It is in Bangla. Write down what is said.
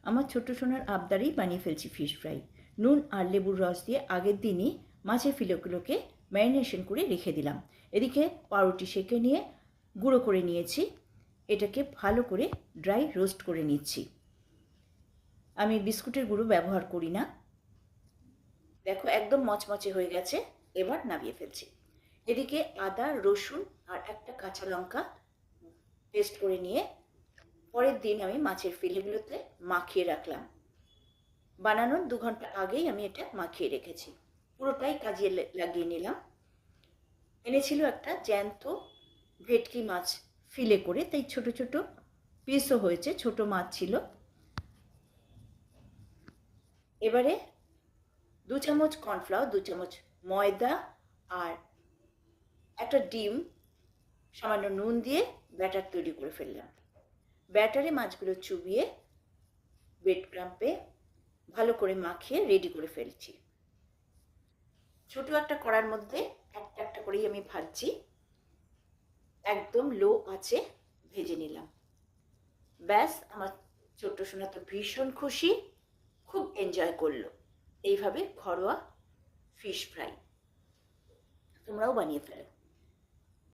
আমার ছোট্ট সোনার আবদারেই বানিয়ে ফেলছি ফিশ ফ্রাই। নুন আর লেবুর রস দিয়ে আগের দিনই মাছের ফিলেগুলোকে ম্যারিনেশন করে রেখে দিলাম। এদিকে পাউরুটি সেঁকে নিয়ে গুঁড়ো করে নিয়েছি। এটাকে ভালো করে ড্রাই রোস্ট করে নিচ্ছি। আমি বিস্কুটের গুঁড়ো ব্যবহার করি না। দেখো একদম মচমচে হয়ে গেছে। এবার নামিয়ে ফেলছি। এদিকে আদা, রসুন আর একটা কাঁচা লঙ্কা পেস্ট করে নিয়ে পরের দিন আমি মাছের ফিলেগুলোতে মাখিয়ে রাখলাম। বানানোর 2 ঘন্টা আগেই আমি এটা মাখিয়ে রেখেছি। পুরোটাই কাজে লাগিয়ে নিলাম। এনেছিল একটা জ্যান্ত ভেটকি মাছ ফিলে করে, তাই ছোট ছোট পিসও হয়েছে, ছোট মাছ ছিল। এবারে 2 চামচ কর্নফ্লাওয়ার, 2 চামচ ময়দা আর একটা ডিম, সামান্য নুন দিয়ে ব্যাটার তৈরি করে ফেললাম। ব্যাটারে মাছগুলো চুবিয়ে ব্রেড ক্রাম্পে ভালো করে মাখিয়ে রেডি করে ফেলছি। ছোট একটা কড়ার মধ্যে একটা একটা করেই আমি ভাজছি। একদম লো আঁচে ভেজে নিলাম। ব্যাস, আমার ছোট্ট সোনা তো ভীষণ খুশি, খুব এনজয় করলো এইভাবে ঘরোয়া ফিশ ফ্রাই। তোমরাও বানিয়ে ফেলো।